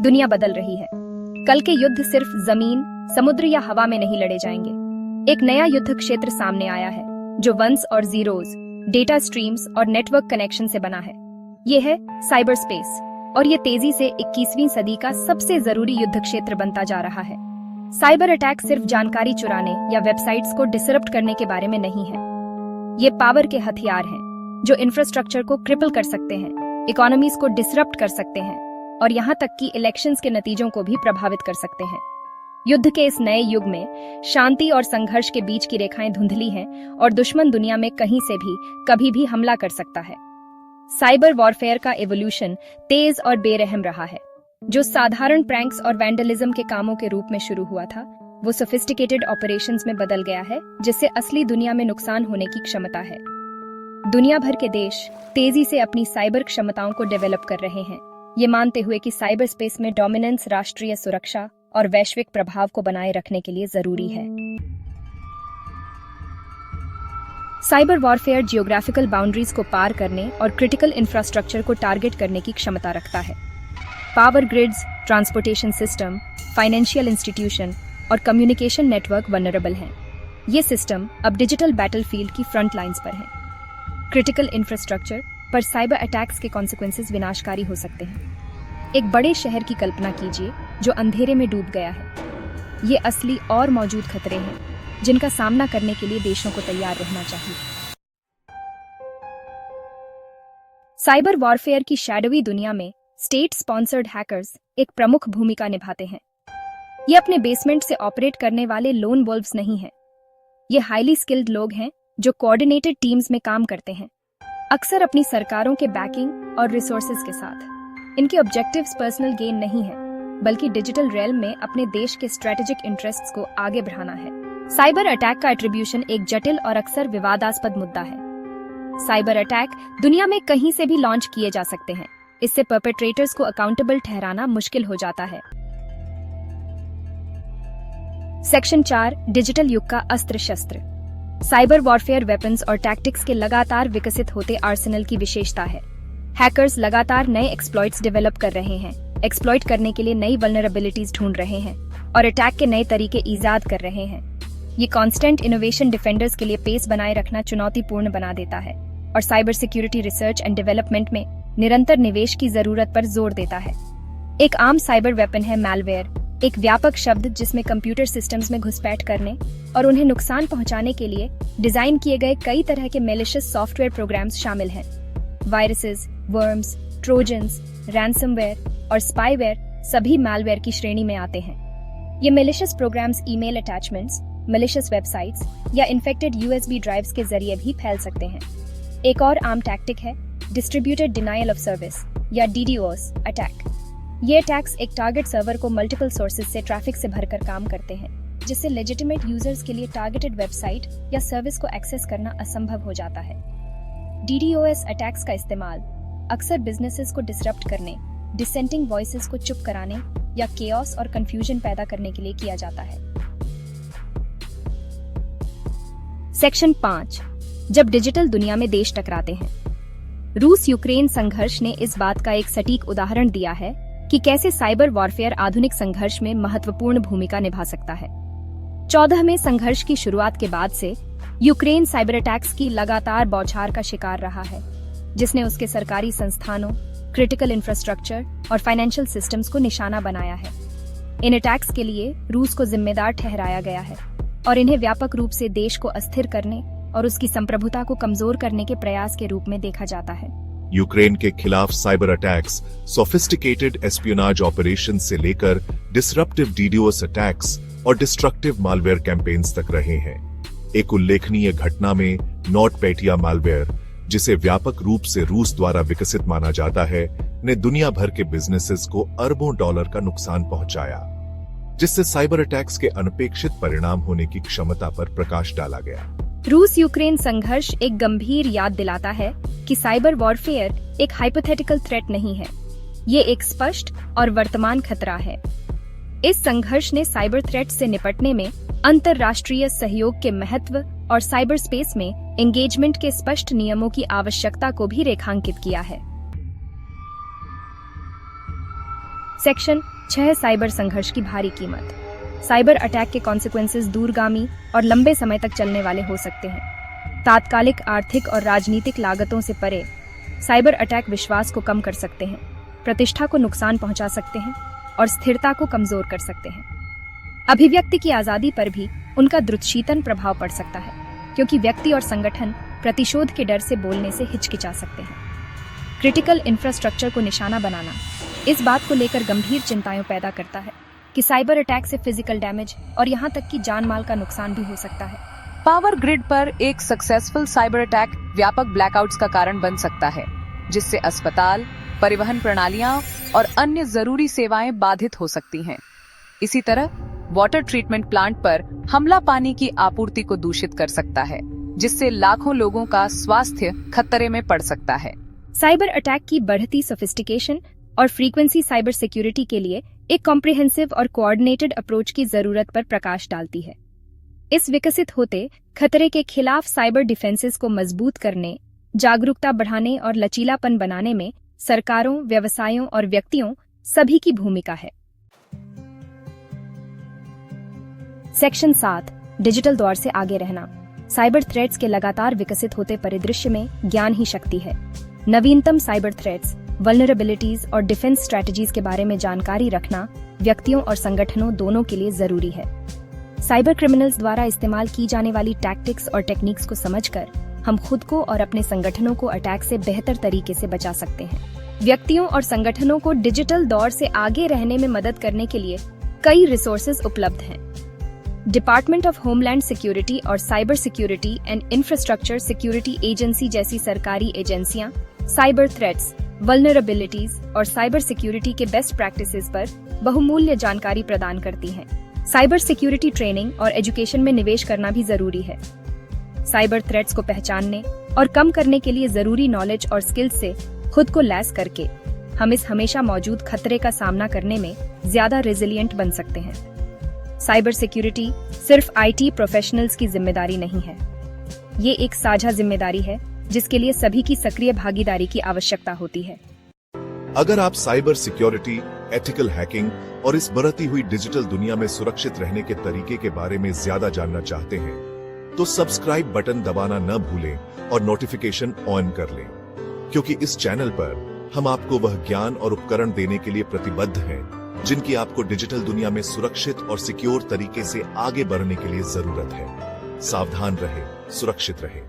दुनिया बदल रही है। कल के युद्ध सिर्फ जमीन, समुद्र या हवा में नहीं लड़े जाएंगे। एक नया युद्ध क्षेत्र सामने आया है जो वंस और जीरोज, डेटा स्ट्रीम्स और नेटवर्क कनेक्शन से बना है। ये है साइबर स्पेस और ये तेजी से 21वीं सदी का सबसे जरूरी युद्ध क्षेत्र बनता जा रहा है। साइबर अटैक सिर्फ जानकारी चुराने या वेबसाइट्स को डिसरप्ट करने के बारे में नहीं है। ये पावर के हथियार हैं जो इंफ्रास्ट्रक्चर को क्रिपल कर सकते हैं, इकोनॉमीज को डिसरप्ट कर सकते हैं और यहाँ तक कि इलेक्शंस के नतीजों को भी प्रभावित कर सकते हैं। युद्ध के इस नए युग में शांति और संघर्ष के बीच की रेखाएं धुंधली हैं और दुश्मन दुनिया में कहीं से भी कभी भी हमला कर सकता है। साइबर वॉरफेयर का एवोल्यूशन तेज और बेरहम रहा है। जो साधारण प्रैंक्स और वैंडलिज्म के कामों के रूप में शुरू हुआ था, वो सोफिस्टिकेटेड ऑपरेशंस में बदल गया है, जिससे असली दुनिया में नुकसान होने की क्षमता है। दुनिया भर के देश तेजी से अपनी साइबर क्षमताओं को डेवलप कर रहे हैं, ये मानते हुए कि साइबर स्पेस में डोमिनेंस राष्ट्रीय सुरक्षा और वैश्विक प्रभाव को बनाए रखने के लिए जरूरी है। साइबर वॉरफेयर जियोग्राफिकल बाउंड्रीज को पार करने और क्रिटिकल इंफ्रास्ट्रक्चर को टारगेट करने की क्षमता रखता है। Power grids, transportation system, financial institution और कम्युनिकेशन नेटवर्क वल्नरेबल हैं। ये सिस्टम अब डिजिटल बैटलफील्ड की फ्रंट लाइंस पर हैं। क्रिटिकल इंफ्रास्ट्रक्चर पर साइबर अटैक्स के कॉन्सिक्वेंसेस विनाशकारी हो सकते हैं। एक बड़े शहर की कल्पना कीजिए जो अंधेरे में डूब गया है। ये असली और मौजूद खतरे हैं जिनका सामना करने के लिए देशों को तैयार रहना चाहिए। साइबर वॉरफेयर की शैडोवी दुनिया में स्टेट स्पॉन्सर्ड हैकर्स एक प्रमुख भूमिका निभाते हैं। ये अपने बेसमेंट से ऑपरेट करने वाले लोन वोल्व्स नहीं हैं। ये हाईली स्किल्ड लोग हैं जो कोऑर्डिनेटेड टीम्स में काम करते हैं, अक्सर अपनी सरकारों के बैकिंग और रिसोर्सेज के साथ। इनके ऑब्जेक्टिव्स पर्सनल गेन नहीं है, बल्कि डिजिटल रेल्म में अपने देश के स्ट्रेटेजिक इंटरेस्ट्स को आगे बढ़ाना है। साइबर अटैक का एट्रीब्यूशन एक जटिल और अक्सर विवादास्पद मुद्दा है। साइबर अटैक दुनिया में कहीं से भी लॉन्च किए जा सकते हैं। इससे परपेट्रेटर्स को अकाउंटेबल ठहराना मुश्किल हो जाता है। सेक्शन 4, डिजिटल युग का अस्त्र शस्त्र। साइबर वॉरफेयर वेपन्स और टैक्टिक्स के लगातार विकसित होते आर्सेनल की विशेषता है। हैकर्स लगातार नए एक्सप्लॉइट्स डेवलप कर रहे हैं, एक्सप्लॉइट करने के लिए नई वल्नरेबिलिटीज ढूंढ रहे हैं और अटैक के नए तरीके ईजाद कर रहे हैं। ये कांस्टेंट इनोवेशन डिफेंडर्स के लिए पेस बनाए रखना चुनौतीपूर्ण बना देता है और cyber security research and development में निरंतर निवेश की जरूरत पर जोर देता है। एक आम साइबर वेपन है मैलवेयर, एक व्यापक शब्द जिसमें कंप्यूटर सिस्टम्स में घुसपैठ करने और उन्हें नुकसान पहुंचाने के लिए डिजाइन किए गए कई तरह के मैलिशियस सॉफ्टवेयर प्रोग्राम्स शामिल हैं। वायरसेस, वर्म्स, ट्रोजन्स, रैंसमवेयर और स्पाईवेयर सभी मैलवेयर की श्रेणी में आते हैं। ये malicious programs email attachments, malicious websites या इन्फेक्टेड यूएसबी ड्राइव्स के जरिए भी फैल सकते हैं। एक और आम टैक्टिक है डिस्ट्रीब्यूटेड डिनायल ऑफ सर्विस या DDoS अटैक। ये अटैक्स एक टारगेट सर्वर को मल्टीपल सोर्सेज से ट्रैफिक से भरकर काम करते हैं, जिससे लेजिटिमेट यूजर्स के लिए टारगेटेड वेबसाइट या सर्विस को एक्सेस करना असंभव हो जाता है। DDoS अटैक्स का इस्तेमाल अक्सर बिजनेसेस को डिसरप्ट करने, डिसेंटिंग वॉइसेस को चुप कराने या केओस और कंफ्यूजन पैदा करने के लिए किया जाता है। सेक्शन 5, जब डिजिटल दुनिया में देश टकराते हैं। रूस यूक्रेन संघर्ष ने इस बात का एक सटीक उदाहरण दिया है कि कैसे साइबर वॉरफेयर आधुनिक संघर्ष में महत्वपूर्ण भूमिका निभा सकता है। 14 में संघर्ष की शुरुआत के बाद से यूक्रेन साइबर अटैक्स की लगातार बौछार का शिकार रहा है, जिसने उसके सरकारी संस्थानों, क्रिटिकल इंफ्रास्ट्रक्चर और फाइनेंशियल सिस्टम्स को निशाना बनाया है। इन अटैक्स के लिए रूस को जिम्मेदार ठहराया गया है और इन्हें व्यापक रूप से देश को अस्थिर करने और उसकी संप्रभुता को कमजोर करने के प्रयास के रूप में देखा जाता है। यूक्रेन के खिलाफ cyber attacks sophisticated espionage operation से लेकर डिसरप्टिव DDoS अटैक्स और डिस्ट्रक्टिव मालवेयर कैंपेन्स तक रहे हैं। एक उल्लेखनीय घटना में नोटपेटिया मालवेयर, जिसे व्यापक रूप से रूस द्वारा विकसित माना जाता है, ने दुनिया भर के बिजनेसेस को अरबों डॉलर का नुकसान पहुंचाया, जिससे साइबर अटैक्स के अनपेक्षित परिणाम होने की क्षमता पर प्रकाश डाला गया। रूस यूक्रेन संघर्ष एक गंभीर याद दिलाता है कि साइबर वॉरफेयर एक हाइपोथेटिकल थ्रेट नहीं है, ये एक स्पष्ट और वर्तमान खतरा है। इस संघर्ष ने साइबर थ्रेट से निपटने में अंतर्राष्ट्रीय सहयोग के महत्व और साइबर स्पेस में एंगेजमेंट के स्पष्ट नियमों की आवश्यकता को भी रेखांकित किया है। सेक्शन 6 साइबर संघर्ष की भारी कीमत। साइबर अटैक के कॉन्सिक्वेंसेस दूरगामी और लंबे समय तक चलने वाले हो सकते हैं। तात्कालिक आर्थिक और राजनीतिक लागतों से परे, साइबर अटैक विश्वास को कम कर सकते हैं, प्रतिष्ठा को नुकसान पहुंचा सकते हैं और स्थिरता को कमजोर कर सकते हैं। अभिव्यक्ति की आजादी पर भी उनका द्रुतशीतन प्रभाव पड़ सकता है, क्योंकि व्यक्ति और संगठन प्रतिशोध के डर से बोलने से हिचकिचा सकते हैं। क्रिटिकल इंफ्रास्ट्रक्चर को निशाना बनाना इस बात को लेकर गंभीर चिंताएं पैदा करता है कि साइबर अटैक से फिजिकल डैमेज और यहाँ तक कि जान माल का नुकसान भी हो सकता है। पावर ग्रिड पर एक सक्सेसफुल साइबर अटैक व्यापक ब्लैकआउट्स का कारण बन सकता है, जिससे अस्पताल, परिवहन प्रणालियां और अन्य जरूरी सेवाएं बाधित हो सकती हैं। इसी तरह वाटर ट्रीटमेंट प्लांट पर हमला पानी की आपूर्ति को दूषित कर सकता है, जिससे लाखों लोगों का स्वास्थ्य खतरे में पड़ सकता है। साइबर अटैक की बढ़ती सोफिस्टिकेशन और फ्रीक्वेंसी साइबर सिक्योरिटी के लिए एक कॉम्प्रिहेंसिव और कोऑर्डिनेटेड अप्रोच की जरूरत पर प्रकाश डालती है। इस विकसित होते खतरे के खिलाफ साइबर डिफेंसेस को मजबूत करने, जागरूकता बढ़ाने और लचीलापन बनाने में सरकारों, व्यवसायों और व्यक्तियों सभी की भूमिका है। सेक्शन 7, डिजिटल दौर से आगे रहना। साइबर थ्रेट्स के लगातार विकसित होते परिदृश्य में ज्ञान ही शक्ति है। नवीनतम साइबर थ्रेट्स, वल्नरेबिलिटीज और डिफेंस स्ट्रैटेजीज के बारे में जानकारी रखना व्यक्तियों और संगठनों दोनों के लिए जरूरी है। साइबर क्रिमिनल्स द्वारा इस्तेमाल की जाने वाली टैक्टिक्स और टेक्निक्स को समझकर हम खुद को और अपने संगठनों को अटैक से बेहतर तरीके से बचा सकते हैं। व्यक्तियों और संगठनों को डिजिटल दौर से आगे रहने में मदद करने के लिए कई रिसोर्सेज उपलब्ध हैं। डिपार्टमेंट ऑफ होमलैंड सिक्योरिटी और cyber security and infrastructure security agency जैसी सरकारी एजेंसियां साइबर थ्रेट्स, वल्नरेबिलिटीज और साइबर सिक्योरिटी के बेस्ट प्रैक्टिसेस पर बहुमूल्य जानकारी प्रदान करती हैं। साइबर सिक्योरिटी ट्रेनिंग और एजुकेशन में निवेश करना भी जरूरी है। साइबर थ्रेट्स को पहचानने और कम करने के लिए जरूरी नॉलेज और स्किल्स से खुद को लैस करके हम इस हमेशा मौजूद खतरे का सामना करने में ज्यादा रेजिलिएंट बन सकते हैं। साइबर सिक्योरिटी सिर्फ आईटी प्रोफेशनल्स की जिम्मेदारी नहीं है, ये एक साझा जिम्मेदारी है जिसके लिए सभी की सक्रिय भागीदारी की आवश्यकता होती है। अगर आप साइबर सिक्योरिटी, एथिकल हैकिंग और इस बढ़ती हुई डिजिटल दुनिया में सुरक्षित रहने के तरीके के बारे में ज्यादा जानना चाहते हैं, तो सब्सक्राइब बटन दबाना न भूलें और नोटिफिकेशन ऑन कर लें, क्योंकि इस चैनल पर हम आपको वह ज्ञान और उपकरण देने के लिए प्रतिबद्ध हैं जिनकी आपको डिजिटल दुनिया में सुरक्षित और सिक्योर तरीके से आगे बढ़ने के लिए जरूरत है। सावधान रहें, सुरक्षित रहें।